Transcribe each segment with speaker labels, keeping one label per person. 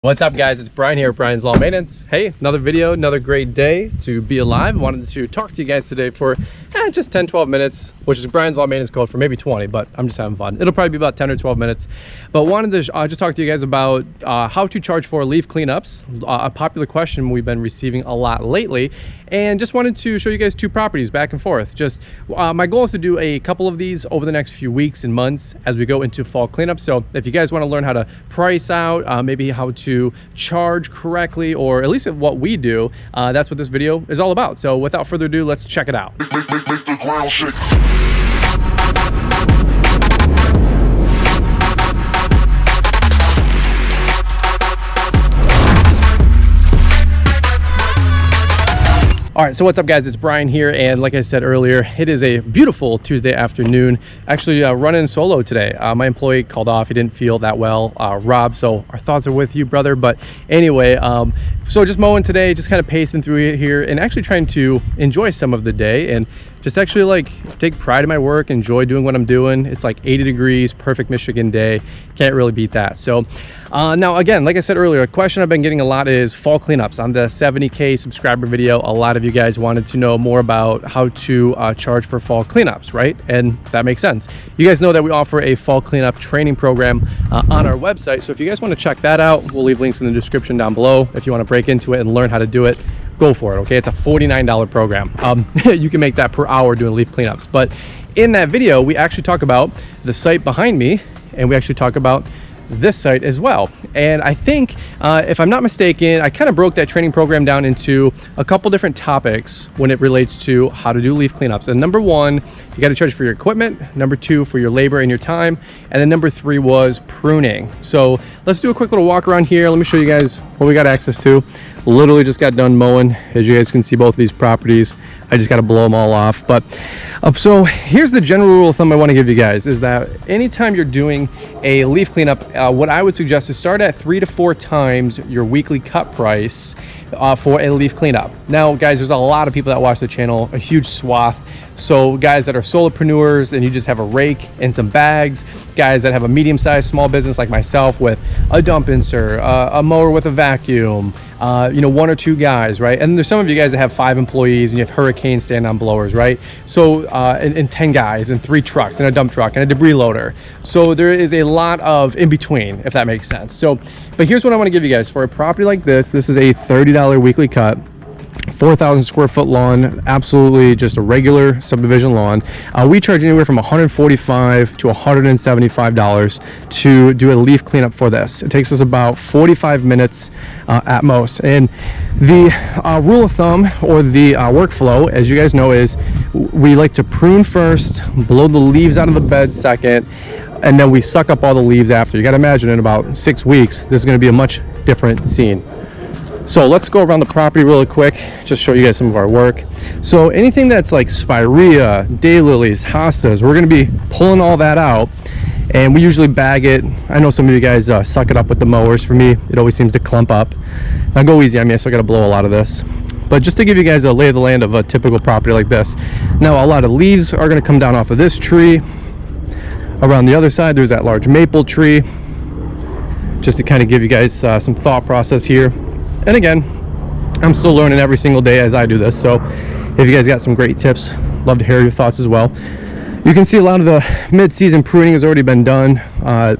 Speaker 1: What's up, guys? It's Brian here, Brian's Lawn Maintenance. Hey, another video, another great day to be alive. I wanted to talk to you guys today for just 10-12 minutes, which is Brian's Lawn Maintenance code for maybe 20, but I'm just having fun. It'll probably be about 10 or 12 minutes. But wanted to just talk to you guys about how to charge for leaf cleanups, a popular question we've been receiving a lot lately. And just wanted to show you guys two properties back and forth. Just my goal is to do a couple of these over the next few weeks and months as we go into fall cleanup. So if you guys want to learn how to price out, maybe how to charge correctly, or at least what we do, that's what this video is all about. So without further ado, let's check it out.
Speaker 2: Make the ground shake.
Speaker 1: All right, so what's up, guys? It's Brian here, and like I said earlier, it is a beautiful Tuesday afternoon. Actually running solo today. My employee called off. He didn't feel that well, Rob, so our thoughts are with you, brother. But anyway, so just mowing today, just kind of pacing through it here and actually trying to enjoy some of the day and just actually like take pride in my work, enjoy doing what I'm doing. It's like 80 degrees, perfect Michigan day. Can't really beat that. So now again, like I said earlier, a question I've been getting a lot is fall cleanups. On the 70K subscriber video, a lot of you guys wanted to know more about how to charge for fall cleanups, right? And that makes sense. You guys know that we offer a fall cleanup training program on our website. So if you guys want to check that out, we'll leave links in the description down below. If you want to break into it and learn how to do it, go for it. Okay, it's a $49 program. You can make that per hour doing leaf cleanups. But in that video, we actually talk about the site behind me, and we actually talk about this site as well. And I think if I'm not mistaken, I kind of broke that training program down into a couple different topics when it relates to how to do leaf cleanups. And number one, you got to charge for your equipment. Number two, for your labor and your time. And then number three was pruning. So let's do a quick little walk around here. Let me show you guys what we got access to. Literally just got done mowing. As you guys can see, both of these properties, I just got to blow them all off. But so here's the general rule of thumb I want to give you guys, is that anytime you're doing a leaf cleanup, what I would suggest is start at 3 to 4 times your weekly cut price for a leaf cleanup. Now, guys, there's a lot of people that watch the channel, a huge swath. So guys that are solopreneurs and you just have a rake and some bags, guys that have a medium-sized small business like myself with a dump insert, a mower with a vacuum, you know, 1 or 2 guys, right? And there's some of you guys that have 5 employees and you have hurricane stand-on blowers, right? So and 10 guys and 3 trucks and a dump truck and a debris loader. So there is a lot of in between, if that makes sense. So, but here's what I want to give you guys. For a property like this, this is a $30 weekly cut. 4,000 square foot lawn, absolutely just a regular subdivision lawn. We charge anywhere from $145 to $175 to do a leaf cleanup for this. It takes us about 45 minutes at most. And the rule of thumb, or the workflow, as you guys know, is we like to prune first, blow the leaves out of the bed second, and then we suck up all the leaves after. You got to imagine in about 6 weeks, this is going to be a much different scene. So let's go around the property really quick, just show you guys some of our work. So anything that's like spirea, daylilies, hostas, we're going to be pulling all that out, and we usually bag it. I know some of you guys suck it up with the mowers. For me, it always seems to clump up. Now go easy on me, I still got to blow a lot of this. But just to give you guys a lay of the land of a typical property like this. Now, a lot of leaves are going to come down off of this tree. Around the other side, there's that large maple tree. Just to kind of give you guys some thought process here. And again, I'm still learning every single day as I do this. So if you guys got some great tips, love to hear your thoughts as well. You can see a lot of the mid-season pruning has already been done.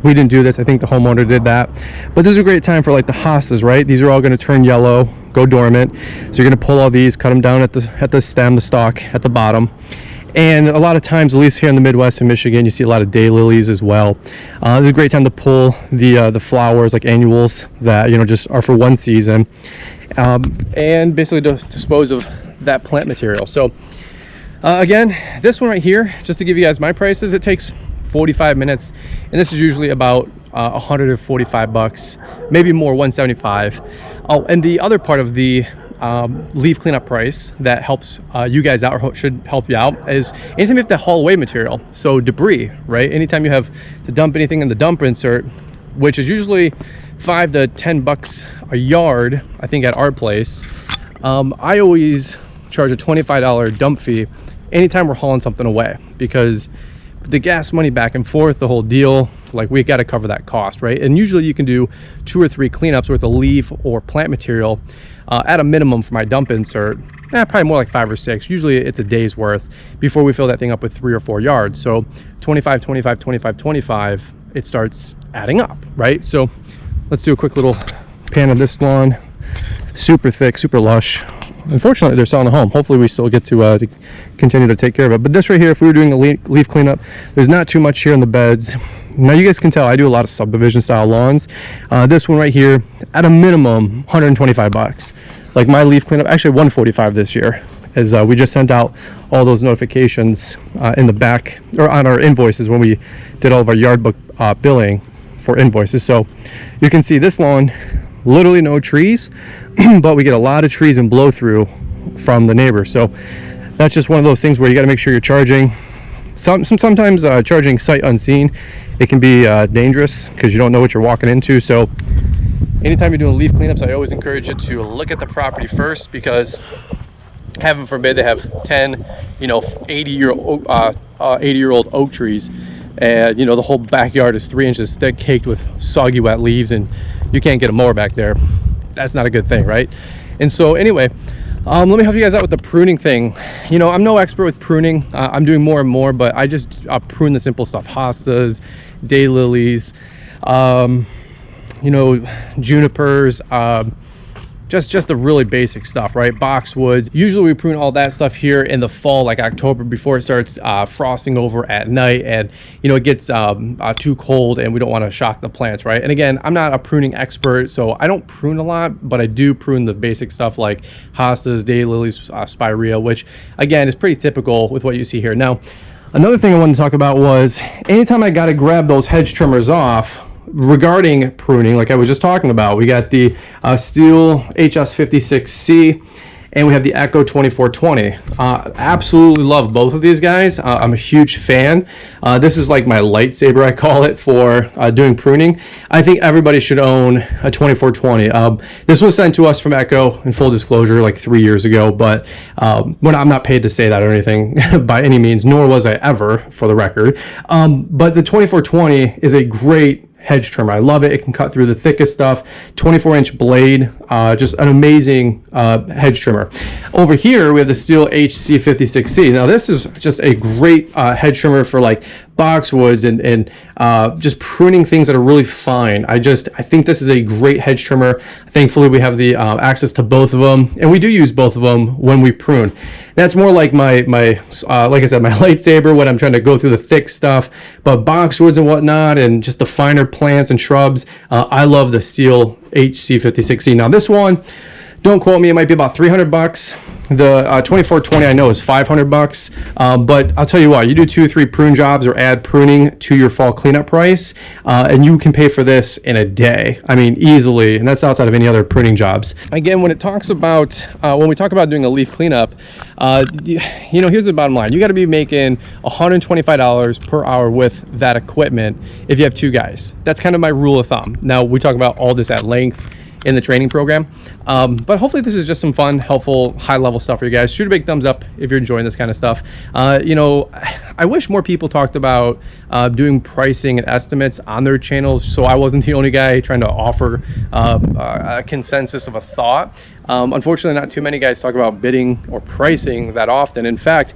Speaker 1: We didn't do this. I think the homeowner did that. But this is a great time for like the hostas, right? These are all going to turn yellow, go dormant. So you're going to pull all these, cut them down at the stem, the stalk at the bottom. And a lot of times, at least here in the Midwest and Michigan, you see a lot of daylilies as well. This is a great time to pull the flowers like annuals that, you know, just are for one season, and basically to dispose of that plant material. So again, this one right here, just to give you guys my prices, it takes 45 minutes, and this is usually about $145, maybe more, $175. Oh, and the other part of the leaf cleanup price that helps you guys out, or should help you out, is anytime you have to haul away material. So debris, right? Anytime you have to dump anything in the dump insert, which is usually $5 to $10 a yard, I think at our place. I always charge a $25 dump fee anytime we're hauling something away, because the gas money back and forth, the whole deal, like we got to cover that cost, right? And usually you can do 2 or 3 cleanups worth of leaf or plant material at a minimum for my dump insert. Probably more like 5 or 6. Usually it's a day's worth before we fill that thing up with 3 or 4 yards. So 25, 25, 25, 25, it starts adding up, right? So let's do a quick little pan of this lawn. Super thick, super lush. Unfortunately, they're selling a home. Hopefully we still get to continue to take care of it. But this right here, if we were doing a leaf cleanup, there's not too much here in the beds. Now you guys can tell I do a lot of subdivision style lawns. This one right here, at a minimum, 125 bucks. Like my leaf cleanup, actually 145 this year, as we just sent out all those notifications in the back, or on our invoices when we did all of our yard book billing for invoices. So you can see this lawn, literally no trees, but we get a lot of trees and blow through from the neighbors. So that's just one of those things where you got to make sure you're charging. Sometimes charging sight unseen, it can be dangerous because you don't know what you're walking into. So anytime you're doing leaf cleanups, I always encourage you to look at the property first, because heaven forbid they have 10, 80-year-old oak trees, and the whole backyard is 3 inches thick, caked with soggy wet leaves, and you can't get a mower back there. That's not a good thing, right? And so anyway, let me help you guys out with the pruning thing. I'm no expert with pruning. I'm doing more and more, but I just prune the simple stuff: hostas, daylilies, junipers, just the really basic stuff, right? Boxwoods. Usually we prune all that stuff here in the fall, like October, before it starts frosting over at night, and it gets too cold and we don't want to shock the plants, right? And again, I'm not a pruning expert, so I don't prune a lot, but I do prune the basic stuff like hostas, daylilies, spirea, which again is pretty typical with what you see here. Now, another thing I wanted to talk about was anytime I got to grab those hedge trimmers off, regarding pruning, like I was just talking about, we got the Steel HS56C and we have the Echo 2420. Absolutely love both of these guys. I'm a huge fan. This is like my lightsaber, I call it, for doing pruning. I think everybody should own a 2420. This was sent to us from Echo, in full disclosure, like 3 years ago, but I'm not paid to say that or anything by any means, nor was I ever, for the record. But the 2420 is a great hedge trimmer. I love it. It can cut through the thickest stuff. 24-inch blade, just an amazing hedge trimmer. Over here we have the Steel HC56C. Now this is just a great hedge trimmer for like boxwoods and just pruning things that are really fine. I think this is a great hedge trimmer. Thankfully we have the access to both of them, and we do use both of them when we prune. That's more like my like I said, my lightsaber when I'm trying to go through the thick stuff. But boxwoods and whatnot, and just the finer plants and shrubs, I love the Steel HC56C. Now this one, don't quote me, it might be about 300 bucks. The 2420 I know is 500 bucks. But I'll tell you what, you do 2 or 3 prune jobs or add pruning to your fall cleanup price, and you can pay for this in a day. I mean, easily, and that's outside of any other pruning jobs. Again, when it talks about, when we talk about doing a leaf cleanup, here's the bottom line. You got to be making $125 per hour with that equipment if you have 2 guys. That's kind of my rule of thumb. Now, we talk about all this at length in the training program, but hopefully this is just some fun, helpful, high-level stuff for you guys. Shoot a big thumbs up if you're enjoying this kind of stuff. I wish more people talked about doing pricing and estimates on their channels, so I wasn't the only guy trying to offer a consensus of a thought. Unfortunately, not too many guys talk about bidding or pricing that often. In fact,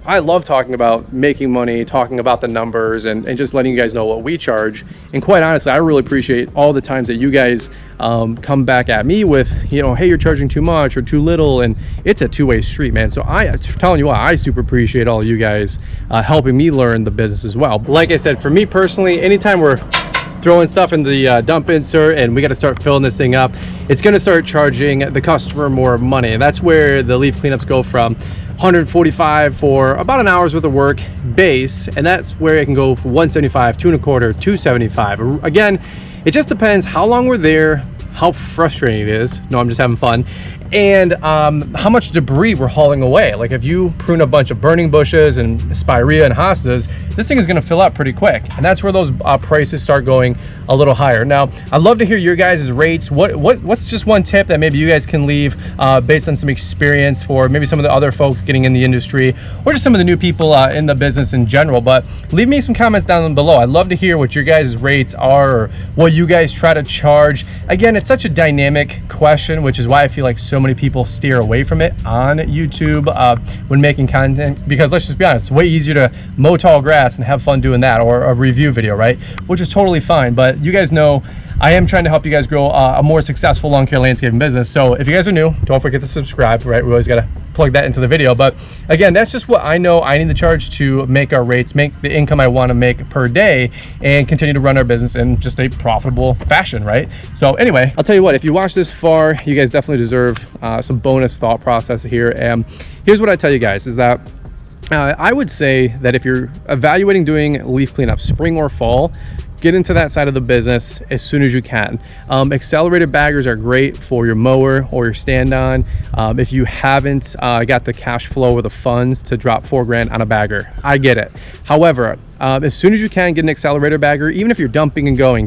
Speaker 1: I love talking about making money, talking about the numbers, and just letting you guys know what we charge. And quite honestly, I really appreciate all the times that you guys come back at me with, hey, you're charging too much or too little, and it's a two-way street, man. So I'm telling you what, I super appreciate all of you guys helping me learn the business as well. Like I said, for me personally, anytime we're throwing stuff in the dump insert and we got to start filling this thing up, it's going to start charging the customer more money. And that's where the leaf cleanups go from $145 for about an hour's worth of work base, and that's where it can go for $175, $225, $275. Again, it just depends how long we're there, how frustrating it is. No, I'm just having fun. And how much debris we're hauling away. Like if you prune a bunch of burning bushes and spirea and hostas, this thing is gonna fill up pretty quick. And that's where those prices start going a little higher. Now, I'd love to hear your guys' rates. What's just one tip that maybe you guys can leave based on some experience for maybe some of the other folks getting in the industry, or just some of the new people in the business in general. But leave me some comments down below. I'd love to hear what your guys' rates are, or what you guys try to charge. Again, it's such a dynamic question, which is why I feel like so many people steer away from it on YouTube when making content, because let's just be honest, it's way easier to mow tall grass and have fun doing that, or a review video, right? Which is totally fine, but you guys know I am trying to help you guys grow a more successful lawn care landscaping business. So if you guys are new, don't forget to subscribe, right? We always got to plug that into the video. But again, that's just what I know I need to charge to make our rates, make the income I want to make per day, and continue to run our business in just a profitable fashion, right? So anyway, I'll tell you what, if you watch this far, you guys definitely deserve some bonus thought process here. And here's what I tell you guys is that I would say that if you're evaluating doing leaf cleanup, spring or fall, get into that side of the business as soon as you can. Accelerated baggers are great for your mower or your stand-on. If you haven't got the cash flow or the funds to drop $4 grand on a bagger, I get it. However, as soon as you can, get an accelerator bagger. Even if you're dumping and going,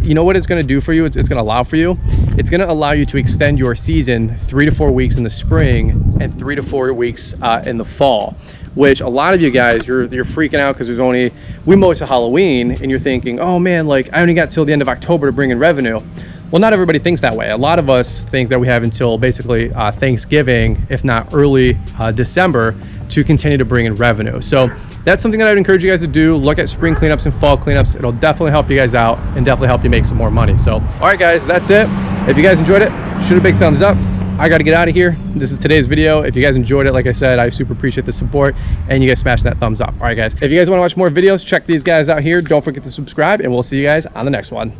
Speaker 1: you know what it's going to do for you? It's going to allow for you. It's going to allow you to extend your season 3 to 4 weeks in the spring and 3 to 4 weeks in the fall. Which a lot of you guys, you're freaking out because we mow to Halloween, and you're thinking, oh man, like I only got till the end of October to bring in revenue. Well, not everybody thinks that way. A lot of us think that we have until basically Thanksgiving, if not early December, to continue to bring in revenue. So that's something that I'd encourage you guys to do. Look at spring cleanups and fall cleanups. It'll definitely help you guys out and definitely help you make some more money. So, all right guys, that's it. If you guys enjoyed it, shoot a big thumbs up. I got to get out of here. This is today's video. If you guys enjoyed it, like I said, I super appreciate the support, and you guys smash that thumbs up. All right, guys. If you guys want to watch more videos, check these guys out here. Don't forget to subscribe, and we'll see you guys on the next one.